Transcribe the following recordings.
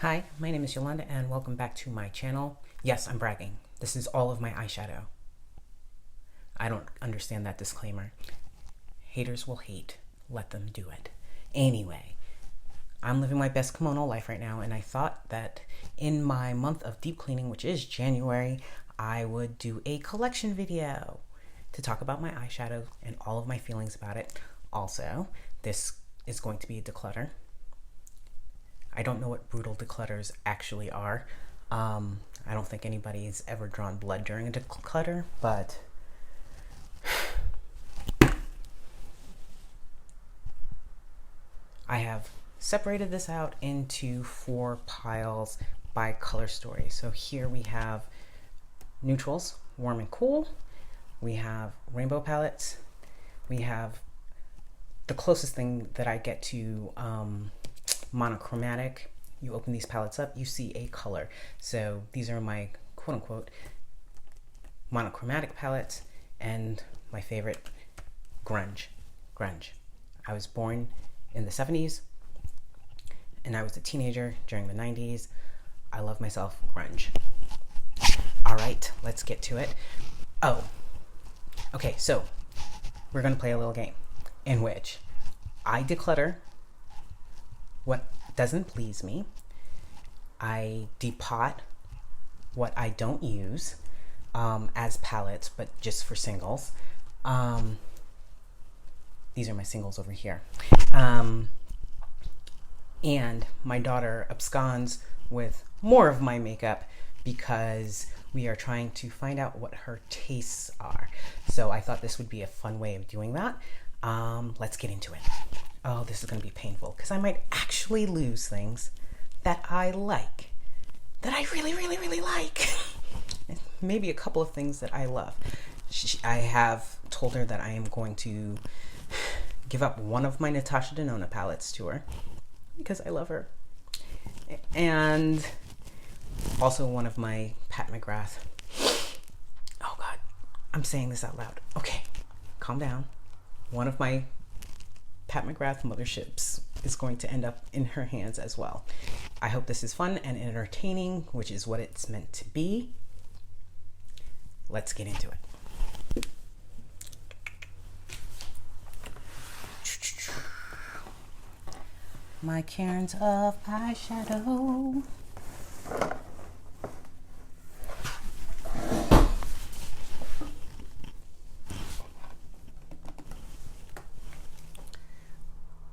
Hi, my name is Yolanda and welcome back to my channel. Yes, I'm bragging. This is all of my eyeshadow. I don't understand that disclaimer. Haters will hate. Let them do it. Anyway, I'm living my best kimono life right now, and I thought that in my month of deep cleaning, which is January, I would do a collection video to talk about my eyeshadow and all of my feelings about it. Also, this is going to be a declutter. I don't know what brutal declutters actually are. I don't think anybody's ever drawn blood during a declutter, but I have separated this out into 4 piles by color story. So here we have neutrals, warm and cool. We have rainbow palettes. We have the closest thing that I get to monochromatic. You open these palettes up, you see a color. So these are my quote unquote monochromatic palettes, and my favorite, grunge. I was born in the 70s and I was a teenager during the 90s. I love myself grunge. All right, let's get to it. Oh, okay, so we're gonna play a little game in which I declutter what doesn't please me. I depot what I don't use as palettes, but just for singles. These are my singles over here. And my daughter absconds with more of my makeup because we are trying to find out what her tastes are. So I thought this would be a fun way of doing that. Let's get into it. Oh, this is going to be painful because I might actually lose things that I like, that I really, really, really like. Maybe a couple of things that I love. I have told her that I am going to give up one of my Natasha Denona palettes to her because I love her. And also one of my Pat McGrath. Oh God, I'm saying this out loud. Okay, calm down. One of my Pat McGrath motherships is going to end up in her hands as well. I hope this is fun and entertaining, which is what it's meant to be. Let's get into it. My cairns of eyeshadow.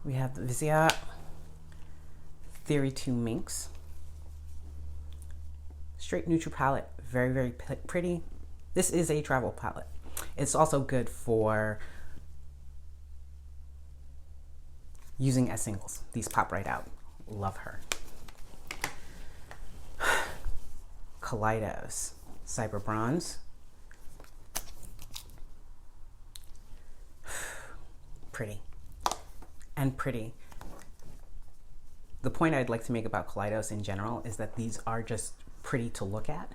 We have the Viseart Theory 2 Minx. Straight neutral palette, very, very pretty. This is a travel palette. It's also good for using as singles. These pop right out. Love her. Kaleidos Cyber Bronze. Pretty. And pretty. The point I'd like to make about Kaleidos in general is that these are just pretty to look at.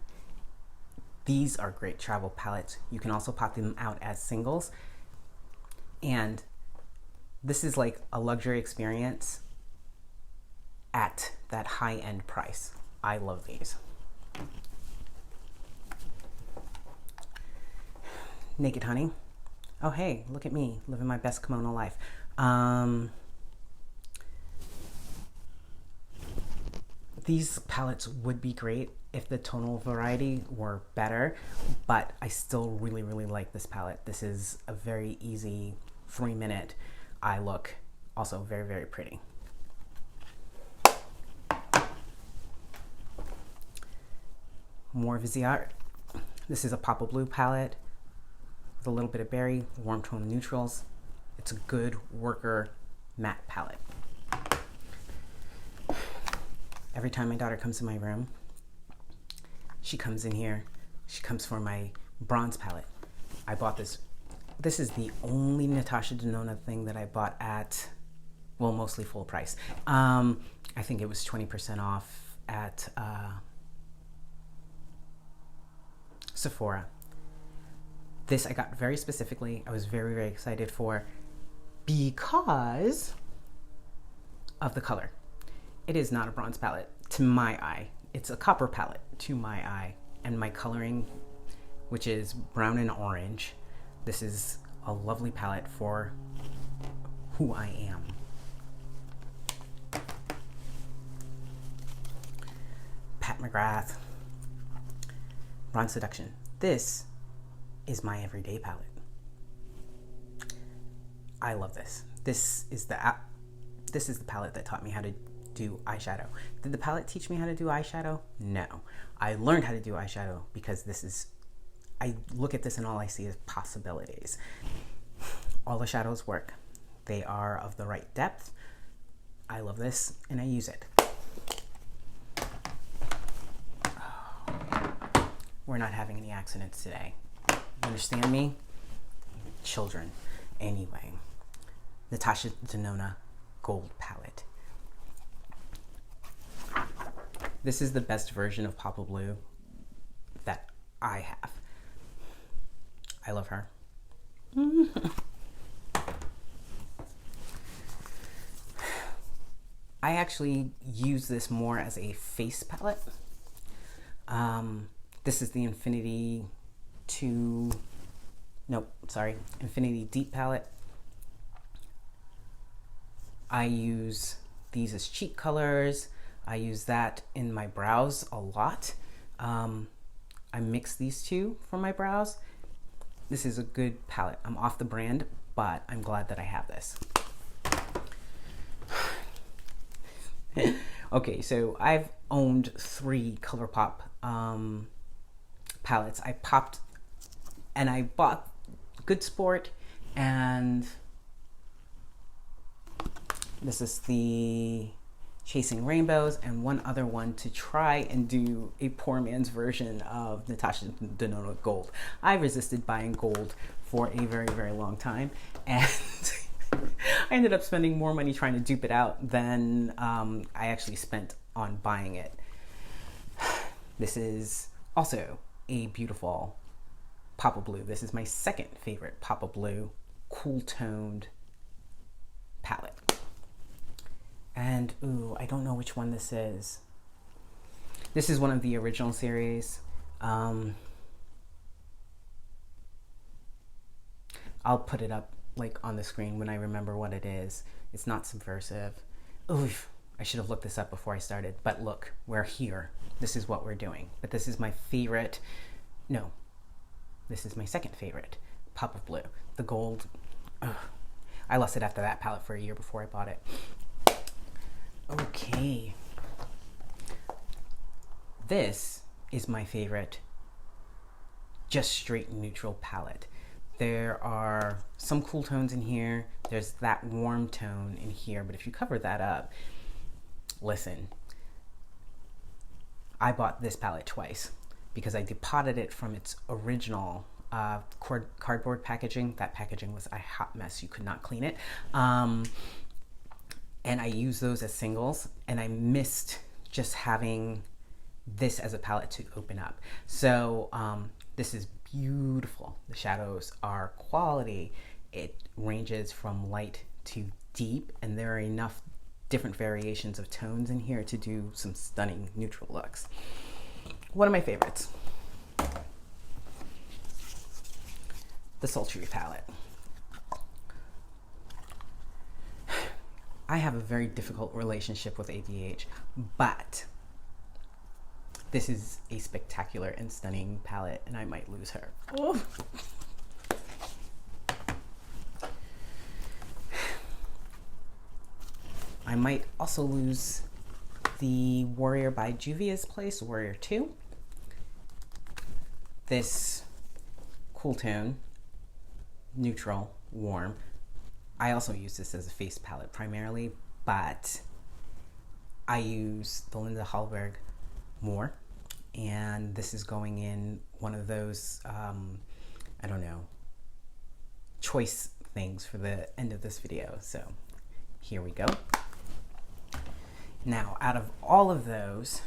These are great travel palettes. You can also pop them out as singles. And this is like a luxury experience at that high-end price. I love these. Naked Honey. Oh hey, look at me, living my best kimono life. These palettes would be great if the tonal variety were better, but I still really, really like this palette. This is a very easy 3-minute eye look. Also very, very pretty. More Viseart. This is a Papa Blue palette with a little bit of berry, warm tone neutrals. It's a good worker matte palette. Every time my daughter comes in my room, she comes in here, she comes for my bronze palette. I bought this. This is the only Natasha Denona thing that I bought at, well, mostly full price. I think it was 20% off at Sephora. This I got very specifically. I was very, very excited for because of the color. It is not a bronze palette. To to my eye. It's a copper palette to my eye. And my coloring, which is brown and orange. This is a lovely palette for who I am. Pat McGrath, Ron Seduction. This is my everyday palette. I love this. This is the palette that taught me how to do eyeshadow. Did the palette teach me how to do eyeshadow? No. I learned how to do eyeshadow because I look at this and all I see is possibilities. All the shadows work. They are of the right depth. I love this and I use it. Oh, we're not having any accidents today. You understand me? Children. Anyway, Natasha Denona Gold Palette. This is the best version of Papa Blue that I have. I love her. I actually use this more as a face palette. This is the Infinity Deep palette. I use these as cheek colors. I use that in my brows a lot. I mix these two for my brows. This is a good palette. I'm off the brand, but I'm glad that I have this. Okay, so I've owned 3 ColourPop palettes. I bought Good Sport, and this is the Chasing Rainbows, and one other one to try and do a poor man's version of Natasha Denona Gold. I resisted buying gold for a very, very long time, and I ended up spending more money trying to dupe it out than I actually spent on buying it. This is also a beautiful Papa Blue. This is my second favorite Papa Blue cool toned palette. And ooh, I don't know which one this is. This is one of the original series. I'll put it up like on the screen when I remember what it is. It's not Subversive. Oof, I should have looked this up before I started, but look, we're here. This is what we're doing. But this is my favorite. No, this is my second favorite Papa Blue. The gold. Ugh. I lost it after that palette for a year before I bought it. Okay. This is my favorite just straight neutral palette. There are some cool tones in here. There's that warm tone in here, but if you cover that up, listen, I bought this palette twice because I depotted it from its original cardboard packaging. That packaging was a hot mess. You could not clean it. And I used those as singles, and I missed just having this as a palette to open up. So this is beautiful. The shadows are quality. It ranges from light to deep, and there are enough different variations of tones in here to do some stunning neutral looks. One of my favorites, the Sultry palette. I have a very difficult relationship with ABH, but this is a spectacular and stunning palette, and I might lose her. Oh. I might also lose the Warrior by Juvia's Place, Warrior 2. This cool tone, neutral, warm. I also use this as a face palette primarily, but I use the Linda Hallberg more, and this is going in one of those, I don't know, choice things for the end of this video. So here we go. Now, out of all of those,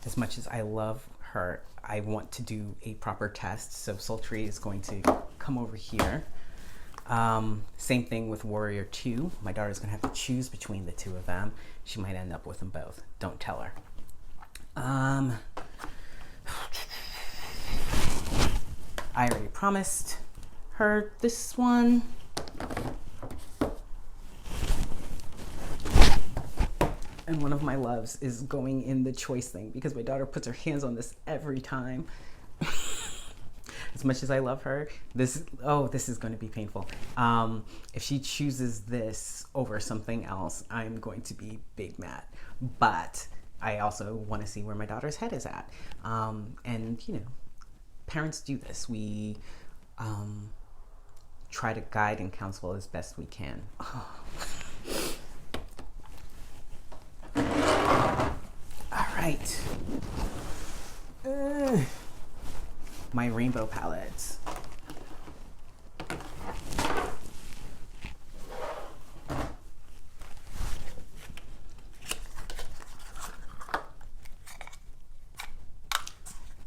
as much as I love her, I want to do a proper test. So Sultry is going to come over here. Same thing with Warrior 2. My daughter's gonna have to choose between the two of them. She might end up with them both. Don't tell her. I already promised her this one. And one of my loves is going in the choice thing because my daughter puts her hands on this every time. As much as I love her, this is going to be painful. If she chooses this over something else, I'm going to be big mad. But I also want to see where my daughter's head is at. And you know, parents do this. We try to guide and counsel as best we can. Oh. All right. My rainbow palettes.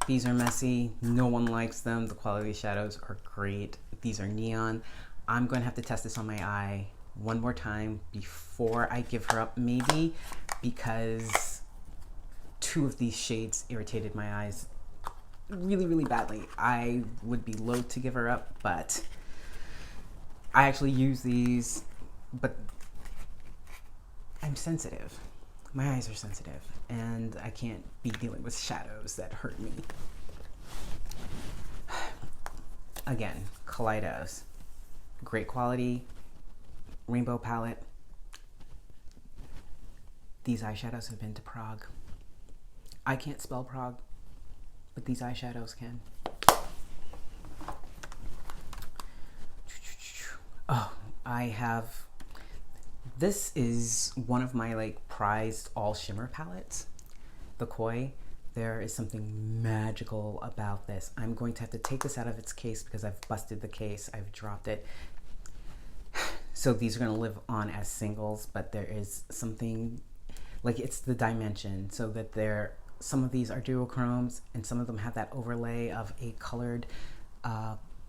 These are messy. No one likes them. The quality shadows are great. These are neon. I'm going to have to test this on my eye one more time before I give her up, maybe, because two of these shades irritated my eyes really, really badly. I would be loath to give her up, but I actually use these, but I'm sensitive. My eyes are sensitive, and I can't be dealing with shadows that hurt me. Again, Kaleidos. Great quality, rainbow palette. These eyeshadows have been to Prague. I can't spell Prague, but these eyeshadows can. Oh, I have, this is one of my like prized all shimmer palettes, the Koi. There is something magical about this. I'm going to have to take this out of its case because I've busted the case, I've dropped it. So these are gonna live on as singles, but there is something, like it's the dimension, so that some of these are duochromes and some of them have that overlay of a colored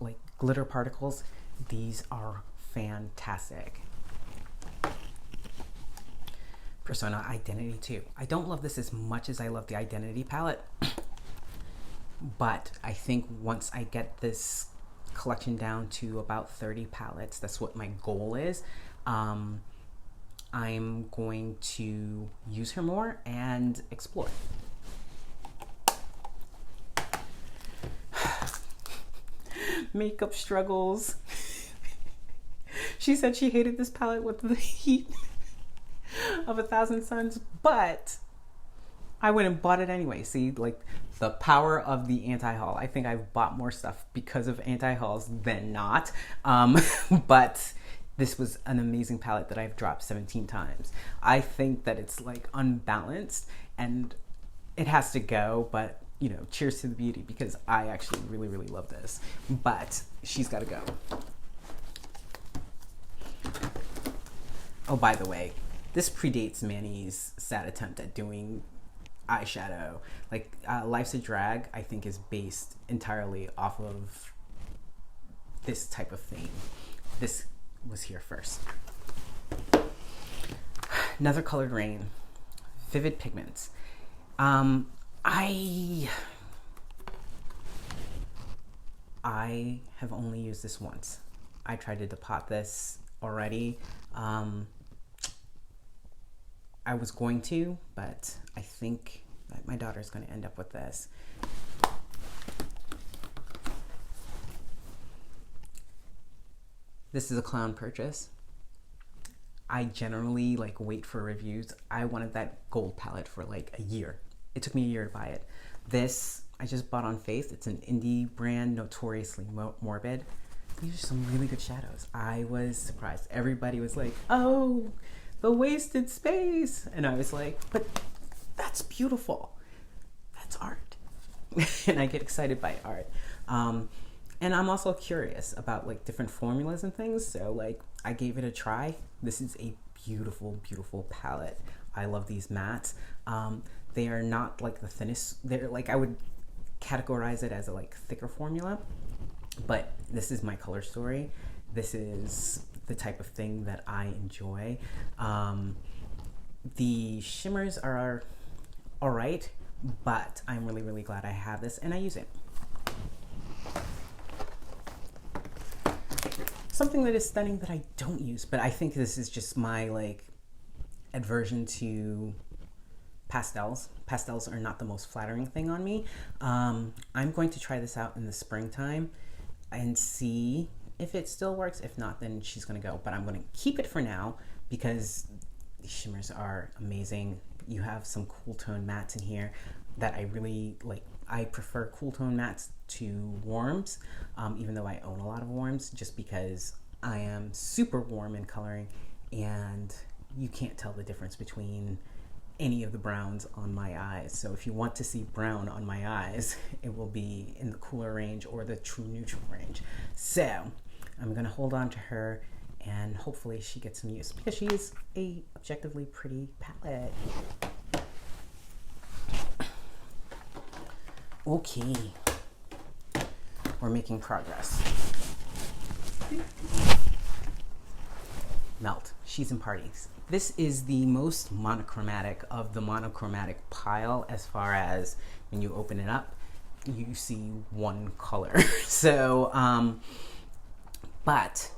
like glitter particles. These are fantastic. Persona Identity 2. I don't love this as much as I love the Identity palette, but I think once I get this collection down to about 30 palettes, that's what my goal is. I'm going to use her more and explore. Makeup struggles. She said she hated this palette with the heat of 1,000 suns, but I went and bought it anyway. See, like the power of the anti-haul. I think I've bought more stuff because of anti-hauls than not. But this was an amazing palette that I've dropped 17 times. I think that it's like unbalanced and it has to go, but you know, cheers to the beauty, because I actually really, really love this, but she's got to go. Oh, by the way, this predates Manny's sad attempt at doing eyeshadow. Like Life's a Drag, I think, is based entirely off of this type of theme. This was here first. Another Colored Rain, Vivid Pigments. I have only used this once. I tried to depot this already. I was going to, but I think that my daughter's going to end up with this. This is a clown purchase. I generally like wait for reviews. I wanted that gold palette for like a year. It took me a year to buy it. This I just bought on faith. It's an indie brand, notoriously morbid. These are some really good shadows. I was surprised. Everybody was like, oh, the wasted space. And I was like, but that's beautiful. That's art. And I get excited by art. And I'm also curious about like different formulas and things. So like I gave it a try. This is a beautiful, beautiful palette. I love these mattes. They are not like the thinnest. They're like, I would categorize it as a like thicker formula, but this is my color story. This is the type of thing that I enjoy. The shimmers are all right, but I'm really, really glad I have this and I use it. Something that is stunning that I don't use, but I think this is just my like aversion to pastels. Pastels are not the most flattering thing on me. I'm going to try this out in the springtime and see if it still works. If not, then she's gonna go, but I'm gonna keep it for now because these shimmers are amazing. You have some cool tone mattes in here that I really like. I prefer cool tone mattes to warms, even though I own a lot of warms, just because I am super warm in coloring and you can't tell the difference between any of the browns on my eyes. So if you want to see brown on my eyes, it will be in the cooler range or the true neutral range. So I'm gonna hold on to her and hopefully she gets some use because she is a objectively pretty palette. Okay, we're making progress. Melt, she's in parties. This is the most monochromatic of the monochromatic pile as far as when you open it up, you see one color. So, but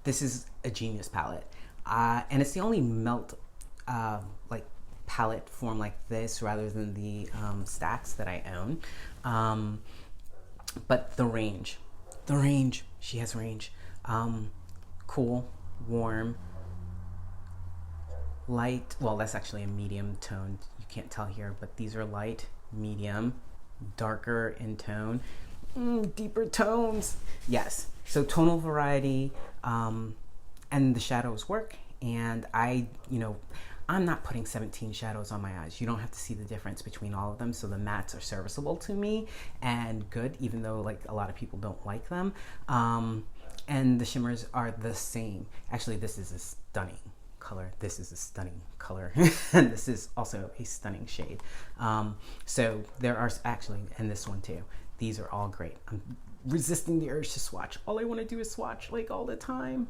this is a genius palette. And it's the only melt like palette form like this rather than the stacks that I own. But the range, she has range. Cool, warm, light, well that's actually a medium tone, you can't tell here, but these are light, medium, darker in tone, deeper tones. Yes, so tonal variety, and the shadows work, and I'm not putting 17 shadows on my eyes. You don't have to see the difference between all of them, so the mattes are serviceable to me and good, even though like a lot of people don't like them. And the shimmers are the same. Actually, this is a stunning color. This is a stunning color. And this is also a stunning shade. So there are actually, and this one too. These are all great. I'm resisting the urge to swatch. All I want to do is swatch like all the time.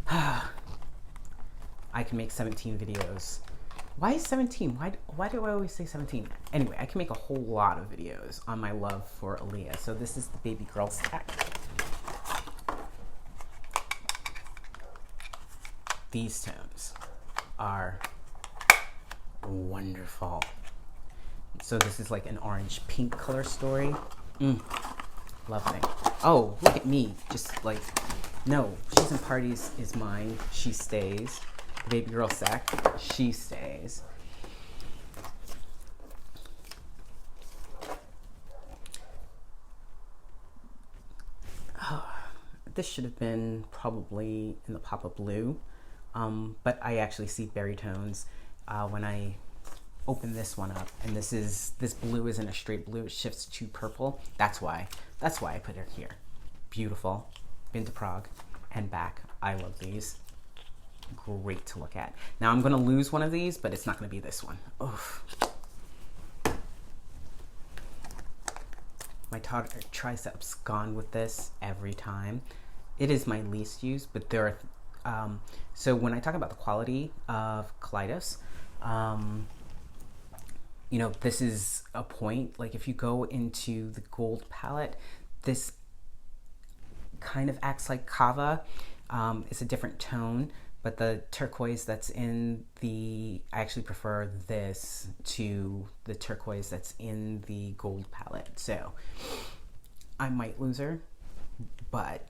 I can make 17 videos. Why is 17? Why do I always say 17? Anyway, I can make a whole lot of videos on my love for Aaliyah. So this is the baby girl stack. These tones are wonderful. So this is like an orange pink color story. Lovely. Oh, look at me. Just like, no, She's in Parties is mine. She stays. Baby girl sack, she stays. Oh, this should have been probably in the pop-up blue, but I actually see berry tones when I open this one up, and this blue isn't a straight blue, it shifts to purple. That's why I put it here. Beautiful. Been to Prague and back. I love these. Great to look at. Now I'm gonna lose one of these, but it's not gonna be this one. Oof. My daughter tries to abscond with this every time. It is my least used, but there are, so when I talk about the quality of Kaleidos, this is a point. Like if you go into the gold palette, this kind of acts like Kava. It's a different tone, but the turquoise that's in I actually prefer this to the turquoise that's in the gold palette. So I might lose her, but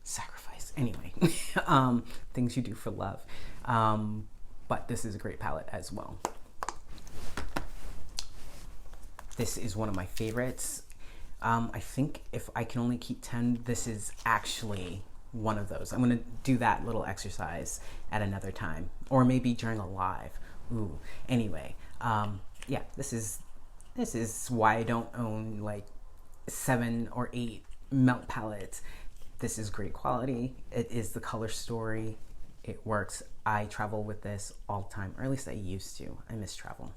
sacrifice. Anyway, things you do for love. But this is a great palette as well. This is one of my favorites. I think if I can only keep 10, this is actually one of those. I'm gonna do that little exercise at another time, or maybe during a live. Ooh. Anyway, yeah, this is why I don't own like 7 or 8 melt palettes. This is great quality. It is the color story. It works. I travel with this all the time, or at least I used to. I miss travel.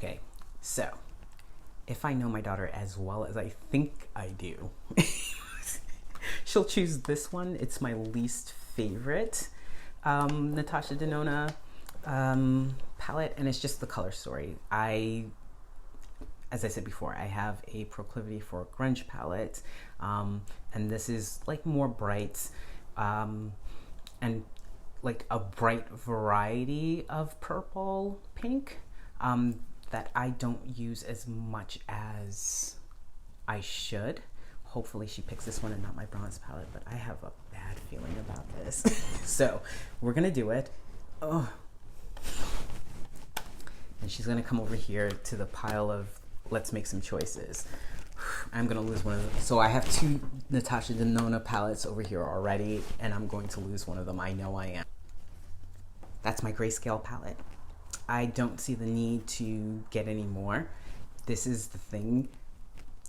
Okay, so if I know my daughter as well as I think I do, she'll choose this one. It's my least favorite Natasha Denona palette, and it's just the color story. As I said before, I have a proclivity for grunge palettes, and this is like more bright, and like a bright variety of purple pink that I don't use as much as I should. Hopefully she picks this one and not my bronze palette, but I have a bad feeling about this. So we're gonna do it. Oh. And she's gonna come over here to the pile of let's make some choices. I'm gonna lose one of them. So I have 2 Natasha Denona palettes over here already, and I'm going to lose one of them. I know I am. That's my grayscale palette. I don't see the need to get any more. This is the thing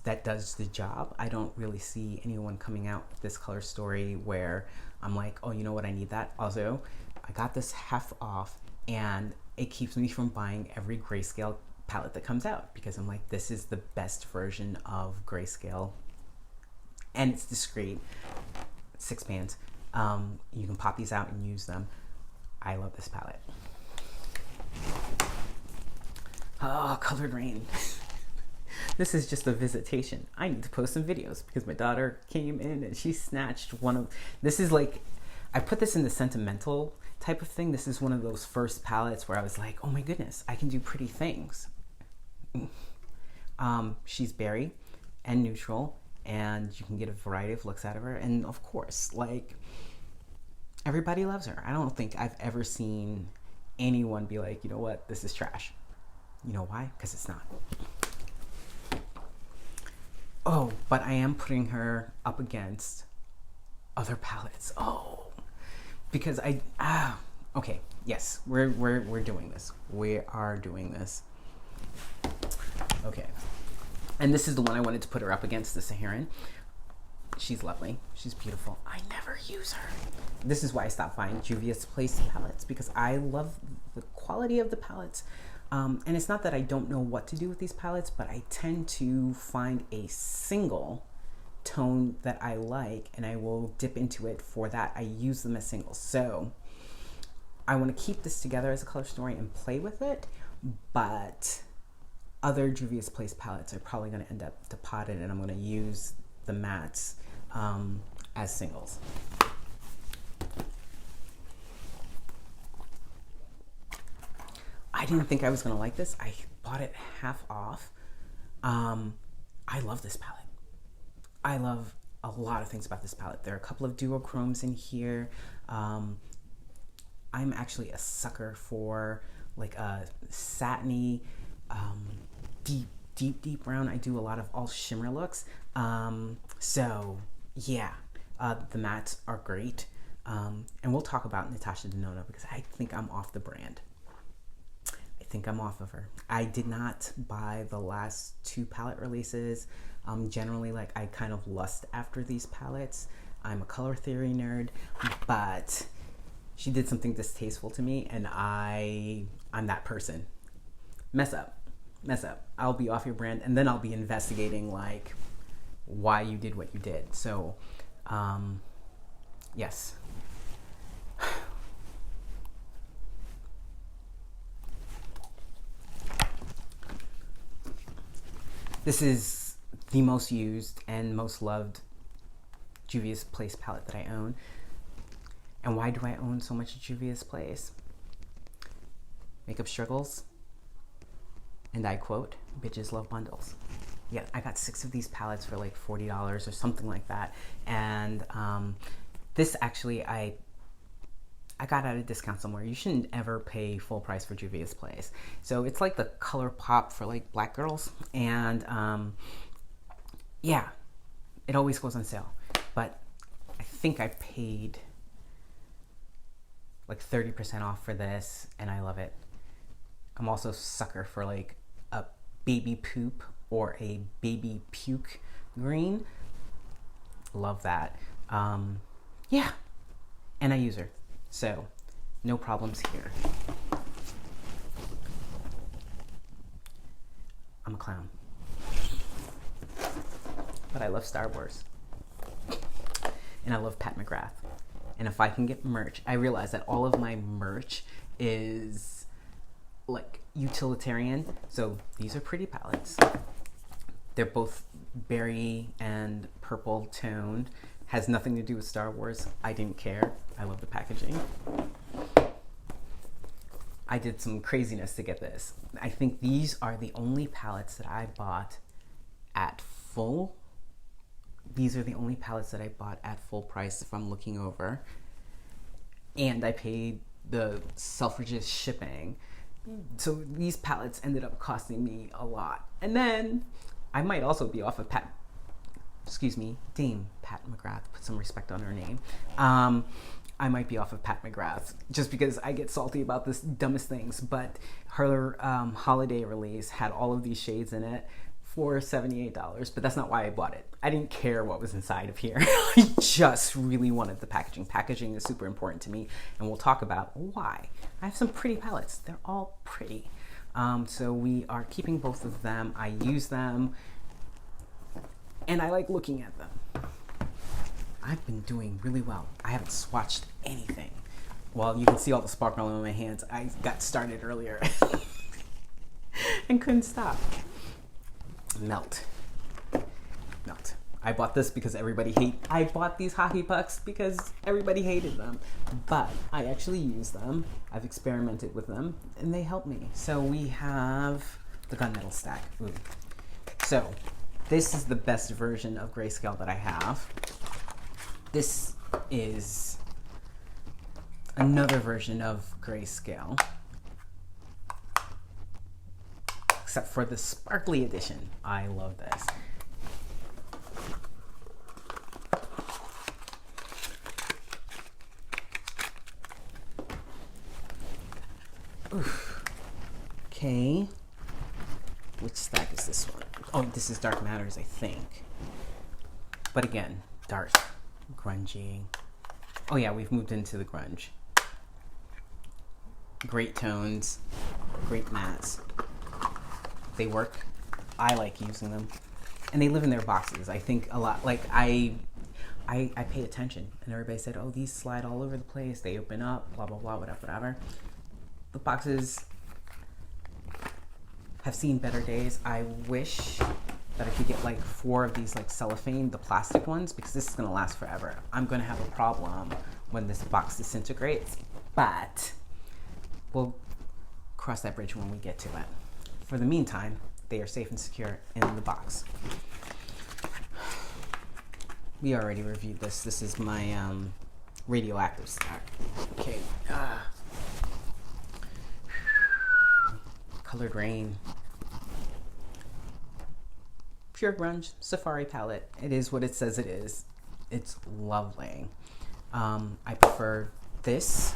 that does the job. I don't really see anyone coming out with this color story where I'm like, oh, you know what, I need that. Also, I got this half off, and it keeps me from buying every grayscale palette that comes out, because I'm like, this is the best version of grayscale, and it's discreet. 6 pans. You can pop these out and use them. I love this palette. Oh, Colored Rain. This is just a visitation. I need to post some videos because my daughter came in and she snatched one of, this is like, I put this in the sentimental type of thing. This is one of those first palettes where I was like, oh my goodness, I can do pretty things. She's berry and neutral, and you can get a variety of looks out of her. And of course, like, everybody loves her. I don't think I've ever seen anyone be like, you know what, this is trash. You know why? Because it's not. Oh, but I am putting her up against other palettes. Oh, because okay, yes, we're doing this. We are doing this. Okay, and this is the one I wanted to put her up against, the Saharan. She's lovely. She's beautiful. I never use her. This is why I stopped buying Juvia's Place palettes, because I love the quality of the palettes. And it's not that I don't know what to do with these palettes, but I tend to find a single tone that I like, and I will dip into it for that. I use them as singles. So I want to keep this together as a color story and play with it, but other Juvia's Place palettes are probably going to end up depotted, and I'm going to use the mattes as singles. I didn't think I was going to like this. I bought it half off. I love this palette. I love a lot of things about this palette. There are a couple of duochromes in here. I'm actually a sucker for like a satiny, deep brown. I do a lot of all shimmer looks. So yeah, the mattes are great. And we'll talk about Natasha Denona because I think I'm off the brand. I think I'm off of her. I did not buy the last 2 palette releases. Generally, like, I kind of lust after these palettes. I'm a color theory nerd, but she did something distasteful to me, and I'm that person. Mess up. I'll be off your brand, and then I'll be investigating, like, why you did what you did. So, yes. This is the most used and most loved Juvia's Place palette that I own. And why do I own so much Juvia's Place? Makeup struggles. And I quote, bitches love bundles. Yeah, I got 6 of these palettes for like $40 or something like that. And this actually, I got at a discount somewhere. You shouldn't ever pay full price for Juvia's Place. So it's like the color pop for like black girls. And yeah, it always goes on sale. But I think I paid like 30% off for this, and I love it. I'm also a sucker for like a baby poop or a baby puke green. Love that. Yeah, and I use her. So, no problems here. I'm a clown. But I love Star Wars. And I love Pat McGrath. And if I can get merch, I realize that all of my merch is like utilitarian. So these are pretty palettes. They're both berry and purple toned. Has nothing to do with Star Wars. I didn't care. I love the packaging. I did some craziness to get this. I think these are the only palettes that I bought at full. These are the only palettes that I bought at full price if I'm looking over. And I paid the Selfridges shipping. So these palettes ended up costing me a lot. And then I might also be off of Dame Pat McGrath, put some respect on her name. I might be off of Pat McGrath just because I get salty about this dumbest things, but her holiday release had all of these shades in it for $78, but that's not why I bought it. I didn't care what was inside of here. I just really wanted the packaging. Packaging is super important to me, and we'll talk about why. I have some pretty palettes. They're all pretty. So we are keeping both of them. I use them, and I like looking at them. I've been doing really well. I haven't swatched anything. Well, you can see all the sparkle on my hands. I got started earlier and couldn't stop. Melt. I bought this because I bought these hockey pucks because everybody hated them, but I actually use them. I've experimented with them and they help me. So we have the gunmetal stack. Ooh. So this is the best version of grayscale that I have. This is another version of grayscale, except for the sparkly edition. I love this. Oof. Okay. Which stack is this one? Oh, this is Dark Matters, I think. But again, dark, grungy. Oh yeah, we've moved into the grunge. Great tones, great mattes. They work. I like using them. And they live in their boxes. I think a lot, like I pay attention and everybody said, oh, these slide all over the place. They open up, blah, blah, blah, whatever. The boxes have seen better days. I wish that I could get like 4 of these like cellophane, the plastic ones, because this is gonna last forever. I'm gonna have a problem when this box disintegrates, but we'll cross that bridge when we get to it. For the meantime, they are safe and secure in the box. We already reviewed this. This is my radioactive stack. Okay. Colored Rain. Pure Grunge Safari palette. It is what it says it is. It's lovely. I prefer this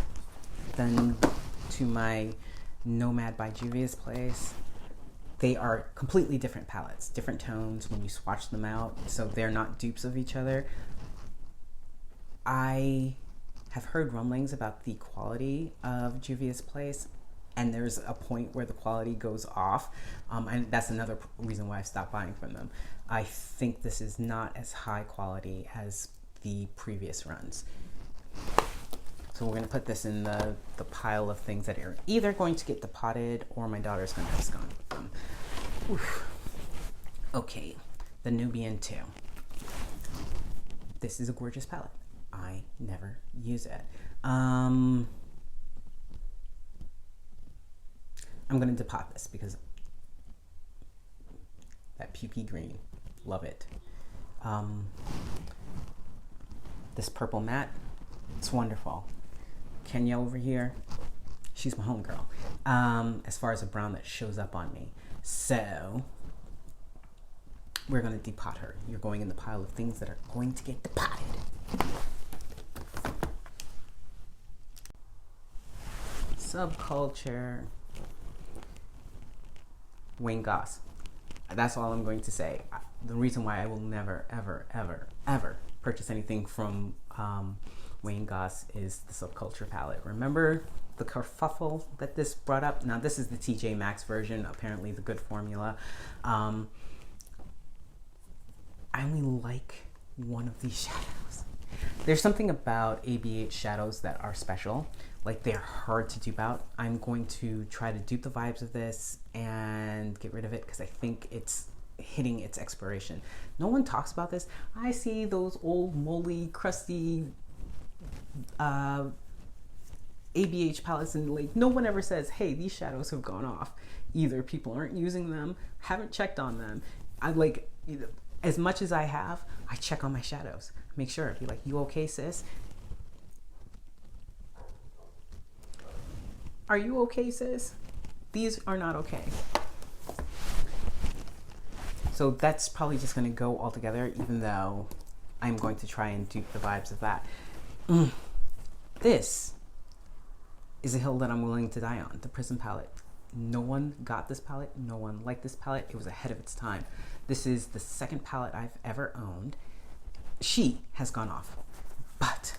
than to my Nomad by Juvia's Place. They are completely different palettes, different tones when you swatch them out, so they're not dupes of each other. I have heard rumblings about the quality of Juvia's Place, and there's a point where the quality goes off, and that's another reason why I've stopped buying from them. I think this is not as high quality as the previous runs. So we're gonna put this in the pile of things that are either going to get depotted or my daughter's gonna abscond with them. Oof. Okay, the Nubian 2. This is a gorgeous palette. I never use it. I'm gonna depot this because that PP green, love it. This purple matte, it's wonderful. Kenya over here, she's my homegirl. As far as a brown that shows up on me. So, we're gonna depot her. You're going in the pile of things that are going to get depotted. Subculture. Wayne Goss. That's all I'm going to say. The reason why I will never, ever, ever, ever purchase anything from Wayne Goss is the Subculture palette. Remember the kerfuffle that this brought up? Now this is the TJ Maxx version, apparently the good formula. I only like one of these shadows. There's something about ABH shadows that are special. Like, they're hard to dupe out. I'm going to try to dupe the vibes of this and get rid of it because I think it's hitting its expiration. No one talks about this. I see those old moldy, crusty ABH palettes and like no one ever says, hey, these shadows have gone off. Either people aren't using them, haven't checked on them. I like, as much as I have, I check on my shadows. Make sure, be like, you okay, sis? Are you okay, sis? These are not okay. So that's probably just gonna go all together, even though I'm going to try and dupe the vibes of that. This is a hill that I'm willing to die on, the Prism palette. No one got this palette, no one liked this palette. It was ahead of its time. This is the second palette I've ever owned. She has gone off, but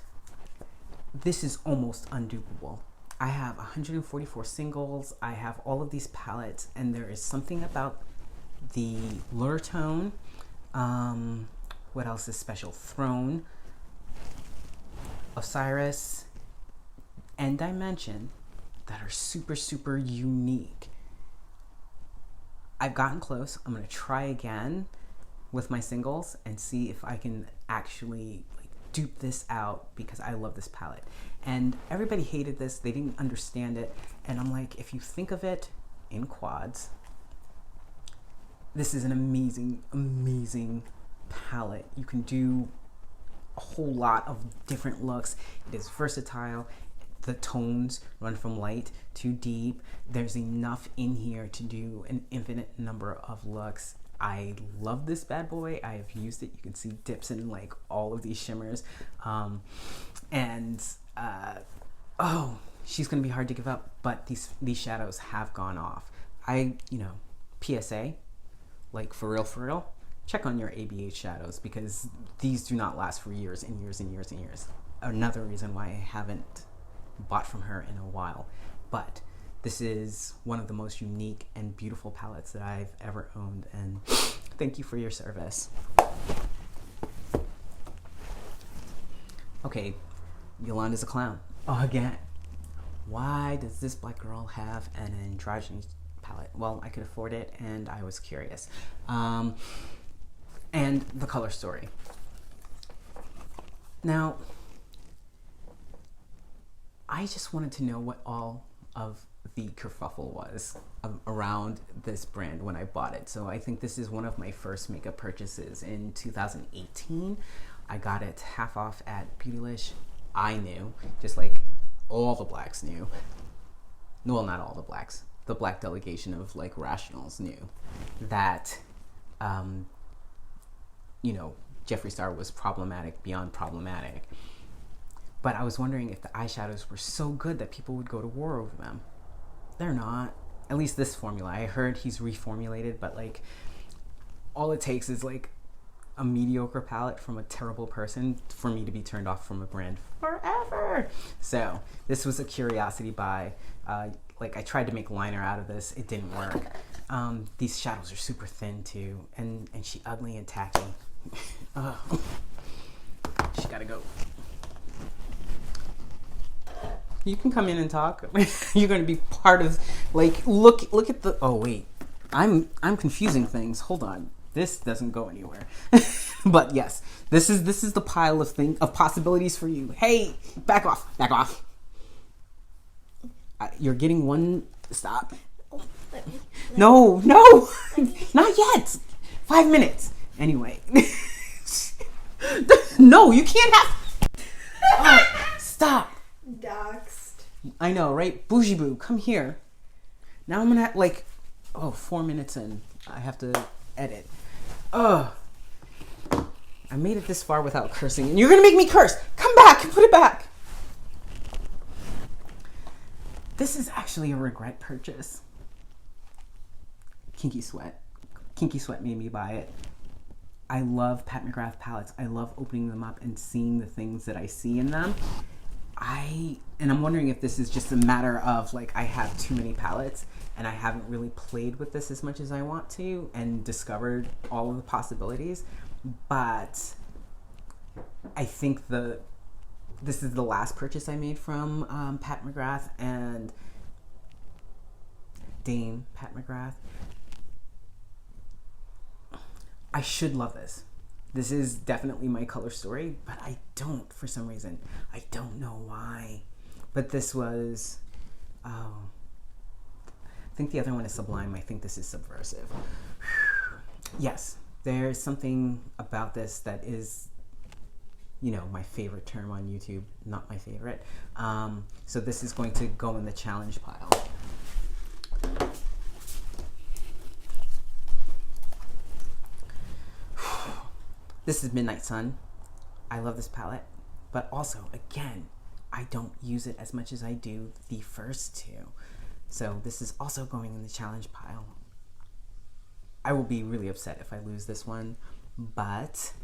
this is almost undupable. I have 144 singles. I have all of these palettes, and there is something about the Lure Tone. What else is special? Throne, Osiris, and Dimension that are super, super unique. I've gotten close. I'm gonna try again with my singles and see if I can actually like dupe this out because I love this palette. And everybody hated this, they didn't understand it. And I'm like, if you think of it in quads, this is an amazing, amazing palette. You can do a whole lot of different looks. It is versatile. The tones run from light to deep. There's enough in here to do an infinite number of looks. I love this bad boy. I have used it. You can see dips in like all of these shimmers. Oh, she's gonna be hard to give up, but these shadows have gone off. PSA, like for real, check on your ABH shadows because these do not last for years and years and years and years. Another reason why I haven't bought from her in a while, but this is one of the most unique and beautiful palettes that I've ever owned, and thank you for your service. Okay, Yolanda's a clown. Oh, again. Why does this black girl have an androgynous palette? Well, I could afford it, and I was curious. And the color story. Now, I just wanted to know what all of the kerfuffle was around this brand when I bought it. So I think this is one of my first makeup purchases in 2018. I got it half off at Beautylish. I knew, just like all the blacks knew. Well, not all the blacks. The black delegation of like rationals knew that, Jeffree Star was problematic beyond problematic. But I was wondering if the eyeshadows were so good that people would go to war over them. They're not. At least this formula. I heard he's reformulated, but like all it takes is like a mediocre palette from a terrible person for me to be turned off from a brand forever. So this was a curiosity buy. I tried to make liner out of this. It didn't work. These shadows are super thin too, and she ugly and tacky. She gotta go. You can come in and talk. You're going to be part of, like, look at the, oh wait, I'm confusing things. Hold on. This doesn't go anywhere. But yes, this is the pile of possibilities for you. Hey, back off. You're getting one, stop. No, not yet. 5 minutes. Anyway. No, you can't have, stop. Doxed. I know, right? Bougie boo, come here. Now I'm gonna 4 minutes in. I have to edit. I made it this far without cursing, and you're gonna make me curse. Come back and put it back. This is actually a regret purchase. Kinky Sweat. Kinky Sweat made me buy it. I love Pat McGrath palettes. I love opening them up and seeing the things that I see in them. And I'm wondering if this is just a matter of like I have too many palettes and I haven't really played with this as much as I want to and discovered all of the possibilities. But I think this is the last purchase I made from Pat McGrath and Dame Pat McGrath. I should love this. This is definitely my color story, but I don't for some reason. I don't know why. But this was, I think the other one is Sublime. I think this is Subversive. Yes, there's something about this that is, you know, my favorite term on YouTube. Not my favorite. So this is going to go in the challenge pile. This is Midnight Sun. I love this palette, but also, again, I don't use it as much as I do the first two. So this is also going in the challenge pile. I will be really upset if I lose this one, but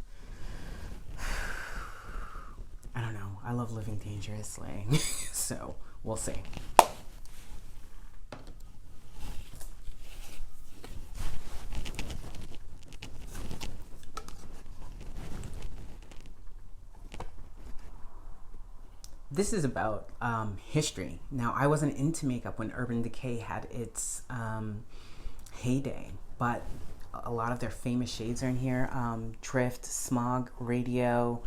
I don't know. I love living dangerously, so we'll see. This is about history. Now, I wasn't into makeup when Urban Decay had its heyday, but a lot of their famous shades are in here. Drift, Smog, Radio,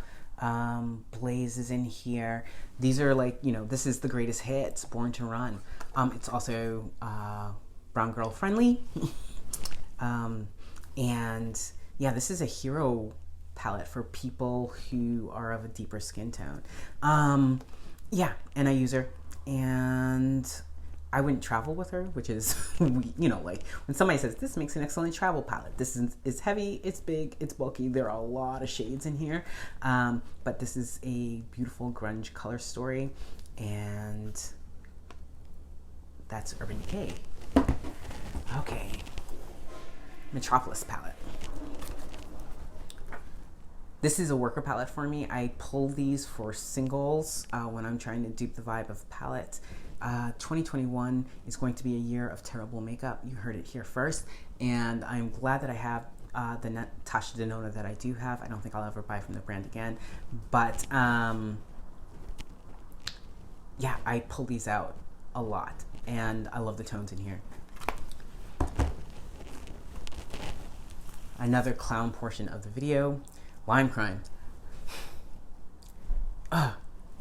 Blaze is in here. These are like, you know, this is the greatest hits, Born to Run. It's also brown girl friendly. And yeah, this is a hero palette for people who are of a deeper skin tone. Yeah, and I use her, and I wouldn't travel with her, which is, you know, like when somebody says this makes an excellent travel palette. This is, it's heavy, it's big, it's bulky. There are a lot of shades in here, but this is a beautiful grunge color story, and that's Urban Decay. Okay, Metropolis palette. This is a worker palette for me. I pull these for singles when I'm trying to dupe the vibe of palettes. 2021 is going to be a year of terrible makeup. You heard it here first. And I'm glad that I have the Natasha Denona that I do have. I don't think I'll ever buy from the brand again. But yeah, I pull these out a lot. And I love the tones in here. Another clown portion of the video. Lime Crime.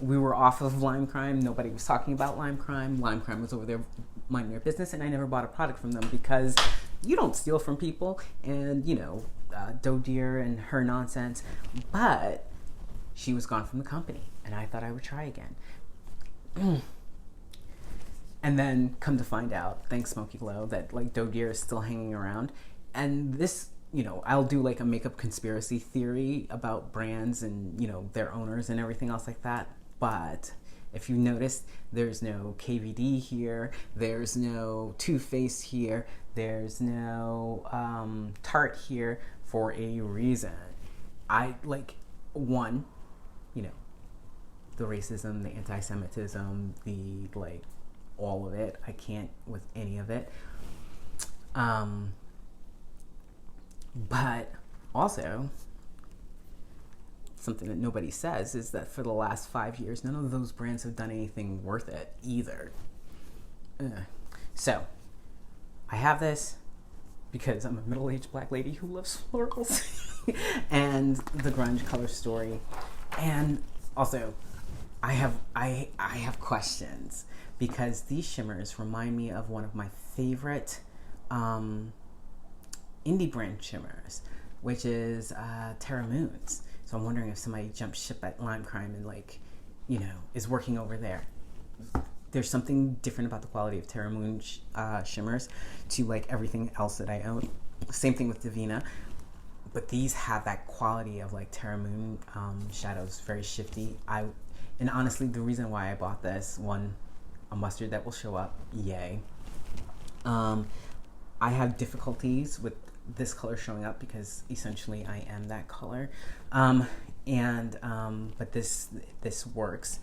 We were off of Lime Crime. Nobody was talking about Lime Crime. Lime Crime was over there minding their business, and I never bought a product from them because you don't steal from people, and you know, Doe Deer and her nonsense. But she was gone from the company, and I thought I would try again. And then come to find out, thanks Smoky Glow, that like Doe Deer is still hanging around, and this. You know, I'll do like a makeup conspiracy theory about brands and, you know, their owners and everything else like that. But if you noticed, there's no KVD here. There's no Too Faced here. There's no Tarte here for a reason. I like, one, you know, the racism, the anti-Semitism, the like, all of it. I can't with any of it. But also, something that nobody says is that for the last 5 years, none of those brands have done anything worth it either. So, I have this because I'm a middle-aged black lady who loves florals and the grunge color story. And also, I have questions because these shimmers remind me of one of my favorite indie brand shimmers, which is Terra Moons. So I'm wondering if somebody jumped ship at Lime Crime and like, you know, is working over there. There's something different about the quality of Terra Moon shimmers to like everything else that I own. Same thing with Divina, but these have that quality of like Terra Moon shadows, very shifty. And honestly, the reason why I bought this, one, a mustard that will show up, yay. I have difficulties with this color showing up because essentially I am that color. But this works.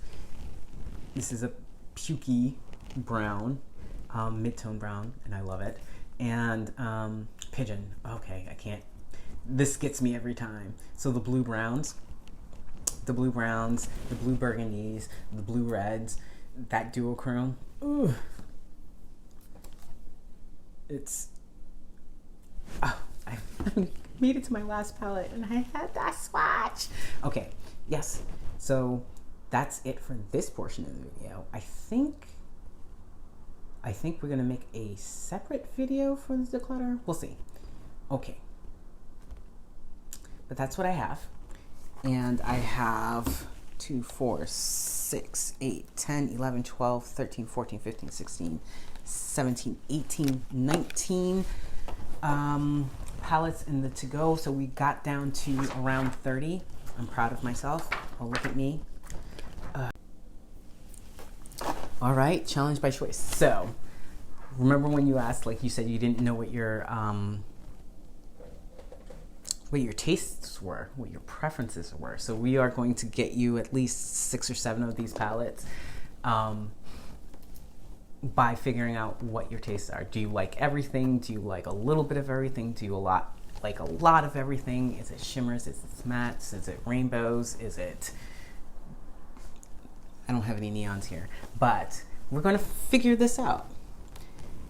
This is a pukey brown, mid-tone brown, and I love it. And pigeon. Okay, I can't. This gets me every time. So the blue browns, the blue burgundies, the blue reds, that duochrome. Ooh. It's. Oh, I made it to my last palette and I had that swatch. Okay, yes. So that's it for this portion of the video. I think we're gonna make a separate video for the declutter. We'll see. Okay. But that's what I have. And I have 2, 4, 6, 8, 10, 11, 12, 13, 14, 15, 16, 17, 18, 19 palettes in the to-go. So we got down to around 30. I'm proud of myself. Oh, look at me. All right, challenge by choice. So remember when you asked, like you said, you didn't know what your tastes were, what your preferences were. So we are going to get you at least 6 or 7 of these palettes by figuring out what your tastes are. Do you like everything? Do you like a little bit of everything? Do you like a lot of everything? Is it shimmers? Is it mattes? Is it rainbows? Is it... I don't have any neons here, but we're going to figure this out.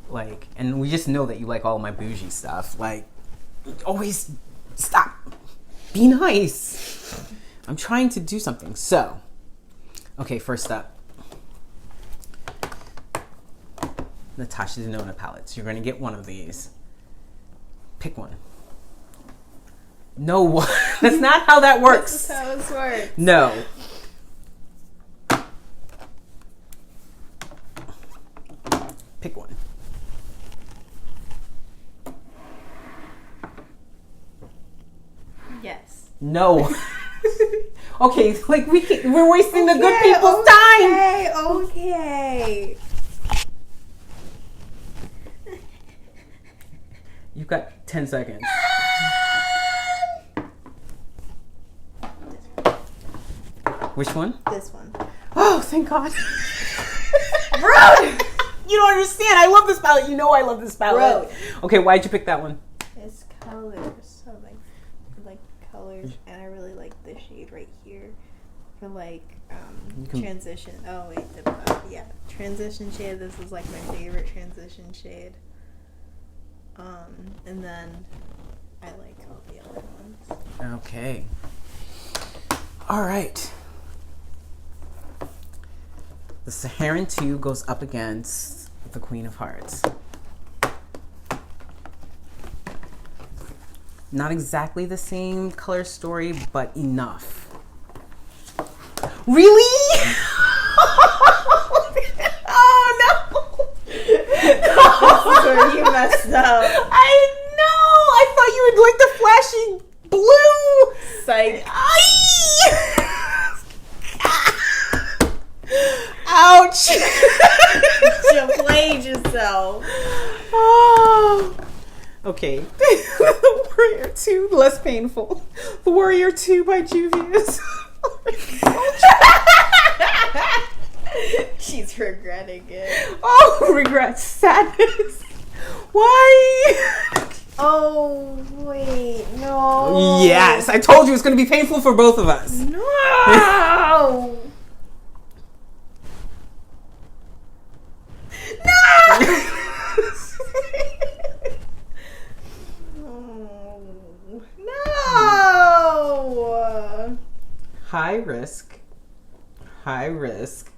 Like, and we just know that you like all my bougie stuff. Like, always stop. Be nice. I'm trying to do something. So, okay, first up, Natasha Denona palettes. You're going to get one of these. Pick one. No, that's not how that works. That's how it works. No. Pick one. Yes. No. Okay, like we're wasting the good people's time. Okay. You've got 10 seconds. Which one? This one. Oh, thank God. Rude! You don't understand. I love this palette. You know I love this palette. Rude. Okay, why'd you pick that one? It's colors. So like colors, and I really like the shade right here for like transition. Oh wait, yeah, transition shade. This is like my favorite transition shade. And then I like all the other ones. Okay. All right. The Saharan 2 goes up against the Queen of Hearts. Not exactly the same color story, but enough. Really? Oh no! This is where you messed up. I know! I thought you would like the flashy blue! Psych. Ouch! You played yourself. Oh. Okay. The Warrior 2, less painful. The Warrior 2 by Juvia's. She's regretting it. Oh, regret, sadness. Why? Oh, wait, no. Yes, I told you it's going to be painful for both of us. No! No! High risk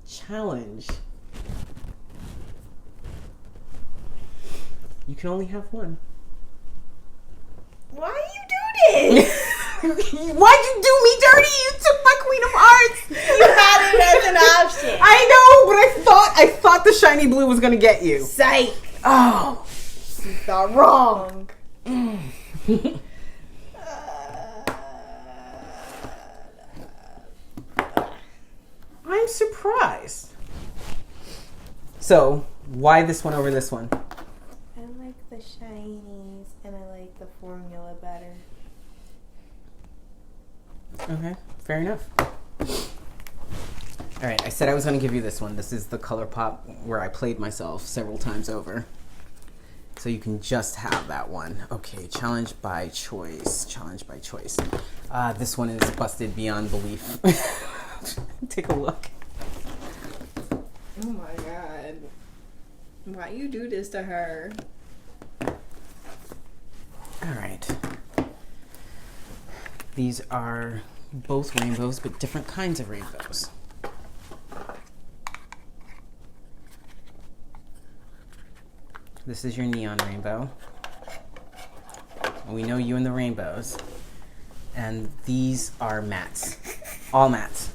challenge. You can only have one. Why you do this? Why'd you do me dirty? You took my Queen of Hearts. You had it as an option. I know, but I thought the shiny blue was gonna get you. Psych. Oh, You thought wrong. I'm surprised. So, why this one over this one? I like the shinies, and Okay, fair enough. All right, I said I was going to give you this one. This is the ColourPop where I played myself several times over. So you can just have that one. Okay, challenge by choice. Challenge by choice. This one is busted beyond belief. Take a look. Oh my god. Why you do this to her? All right. These are both rainbows, but different kinds of rainbows. This is your neon rainbow. We know you and the rainbows. And these are mattes. All mattes.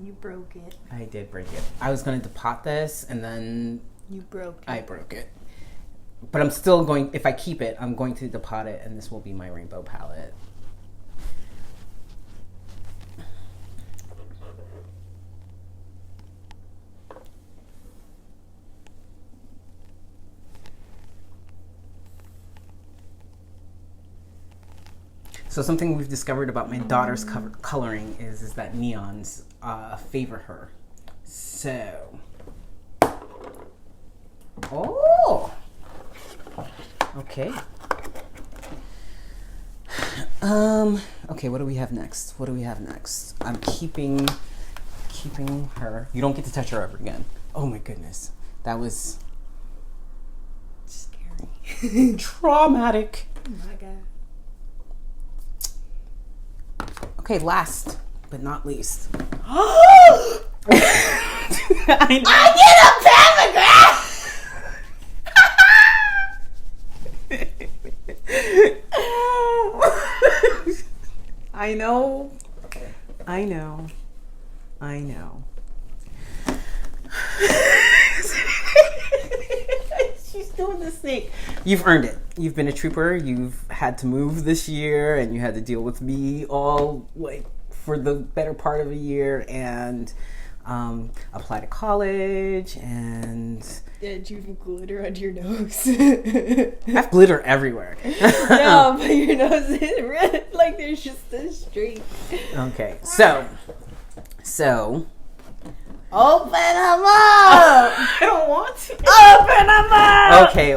You broke it. I did break it. I was going to depot this and then You broke it. I broke it. But I'm still going, if I keep it, I'm going to depot it and this will be my rainbow palette. So something we've discovered about my daughter's coloring is that neons favor her. So, oh, okay. Okay, what do we have next? What do we have next? I'm keeping her. You don't get to touch her ever again. Oh my goodness, that was scary. Traumatic. Oh my god. Okay, last but not least. I get a pentagram! I know. She's doing this thing. You've earned it. You've been a trooper. You've had to move this year and you had to deal with me all like for the better part of a year and apply to college and Did you have glitter on your nose? I have glitter everywhere. No, but your nose is red. Like there's just a streak. Okay, so Open them up! I don't want to. Open them up! Okay.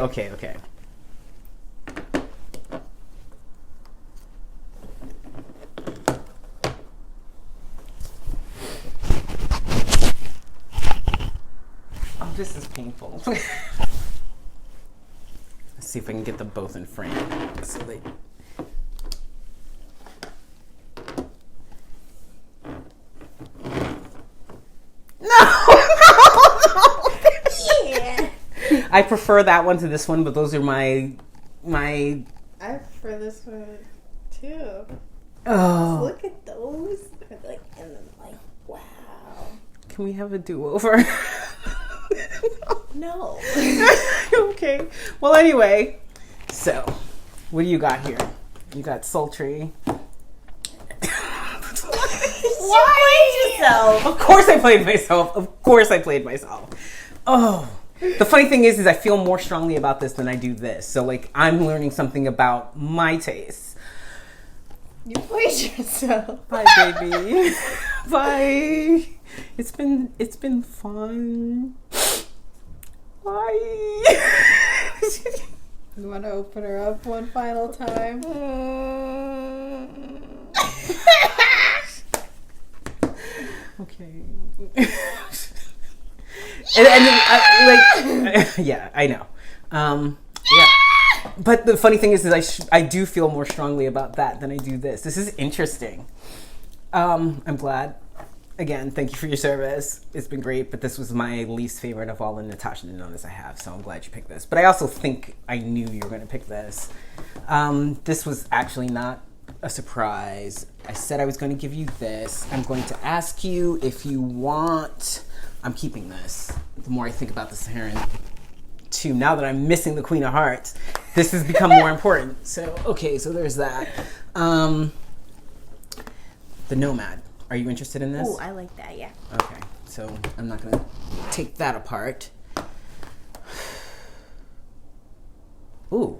Oh, this is painful. Let's see if I can get them both in frame. So they... Yeah. I prefer that one to this one, but those are my. I prefer this one too. Oh. Look at those. Like, and then like, wow. Can we have a do-over? No. Okay. Well, anyway. So, what do you got here? You got sultry. Why yourself? Of course I played myself. Oh. The funny thing is I feel more strongly about this than I do this. So, like, I'm learning something about my tastes. You played yourself. Bye, baby. Bye. It's been fun. Bye. You want to open her up one final time? Okay. Yeah, I know. Yeah. But the funny thing is I do feel more strongly about that than I do this. This is interesting. I'm glad. Again, thank you for your service. It's been great, but this was my least favorite of all the Natasha Denonas I have, so I'm glad you picked this. But I also think I knew you were going to pick this. This was actually not a surprise. I said I was going to give you this. I'm going to ask you if you want... I'm keeping this. The more I think about the Saharan too, now that I'm missing the Queen of Hearts, this has become more important. So, okay, so there's that. The Nomad. Are you interested in this? Oh, I like that, yeah. Okay, so I'm not going to take that apart. Ooh.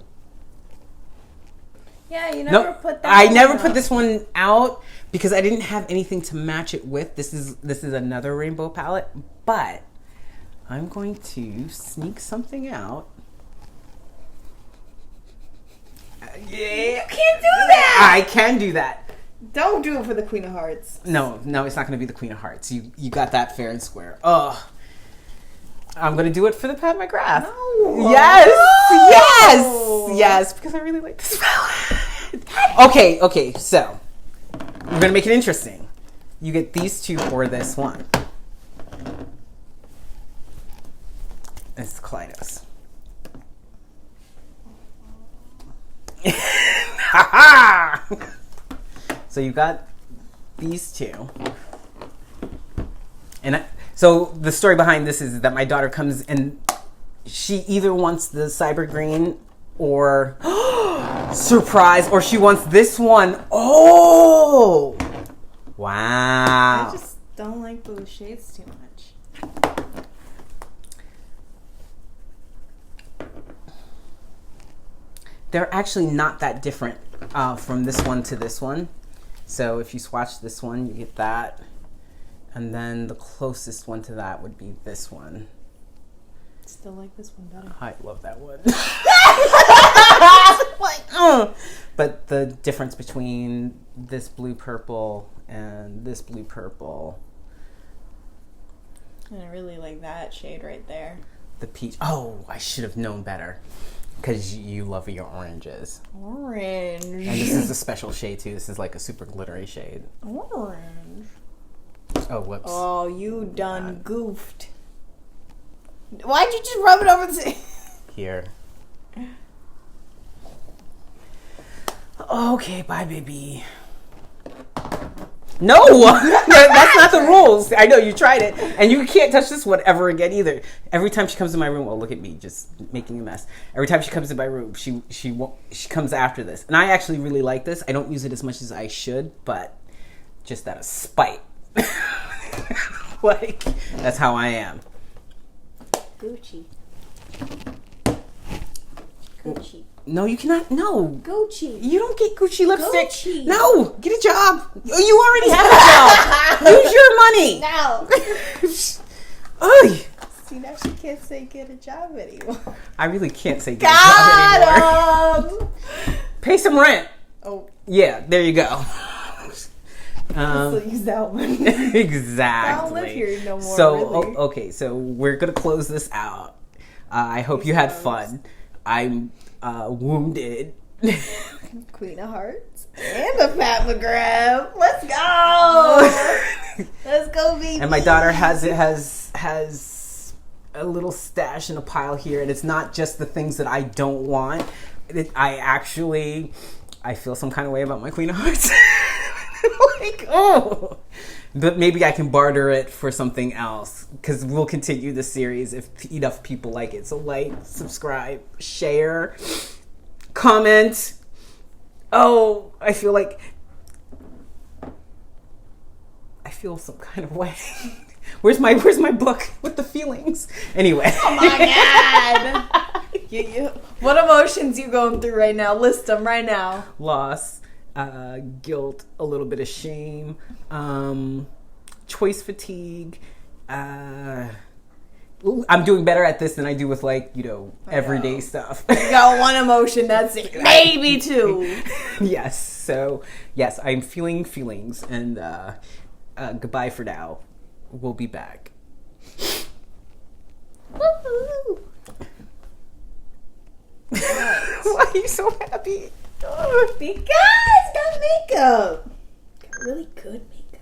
Yeah, you never put that. I never put this one out because I didn't have anything to match it with. This is another rainbow palette, but I'm going to sneak something out. Yeah, you can't do that. I can do that. Don't do it for the Queen of Hearts. No, it's not going to be the Queen of Hearts. You got that fair and square. Oh, I'm going to do it for the Pat McGrath. No. Yes, because I really like this palette. Okay, so we're going to make it interesting. You get these two for this one. It's Kaleidos. So you got these two. And so the story behind this is that my daughter comes and she either wants the cyber green or surprise, or she wants this one. Oh, wow. I just don't like those shades too much. They're actually not that different from this one to this one. So if you swatch this one, you get that. And then the closest one to that would be this one. Still like this one better. I love that one. But the difference between this blue purple and this blue purple. And I really like that shade right there. The peach. Oh, I should have known better. Because you love your oranges. Orange. And this is a special shade too. This is like a super glittery shade. Orange. Oh, whoops. Oh, you done goofed. Why'd you just rub it over the... Here. Okay, bye, baby. No! That's not the rules. I know, you tried it. And you can't touch this one ever again either. Every time she comes in my room, oh, look at me, just making a mess. Every time she comes in my room, she comes after this. And I actually really like this. I don't use it as much as I should, but just out of spite. Like, that's how I am. Gucci. No, you cannot. No. Gucci. You don't get Gucci lipstick. Gucci. No. Get a job. You already have a job. Use your money. No. Oy. See, now she can't say get a job anymore. I really can't say get a job anymore. Pay some rent. Oh. Yeah, there you go. So use that one. Exactly. I don't live here no more. So, really. okay, so we're going to close this out. I hope you had fun. I'm wounded. Queen of Hearts and the Pat McGrath. Let's go. Let's go, baby. And my daughter has a little stash in a pile here, and it's not just the things that I don't want. I feel some kind of way about my Queen of Hearts. Like, oh. But maybe I can barter it for something else, because we'll continue the series if enough people like it. So like, subscribe, share, comment. Oh, I feel some kind of way. Where's my book with the feelings? Anyway. Oh my God. What emotions you going through right now? List them right now. Loss, guilt, a little bit of shame, choice fatigue. I'm doing better at this than I do with everyday stuff. You got one emotion, that's it. Maybe two. Yes. So yes, I'm feeling feelings, and goodbye for now. We'll be back. Woo-hoo. Why are you so happy? Because got makeup. Got really good makeup.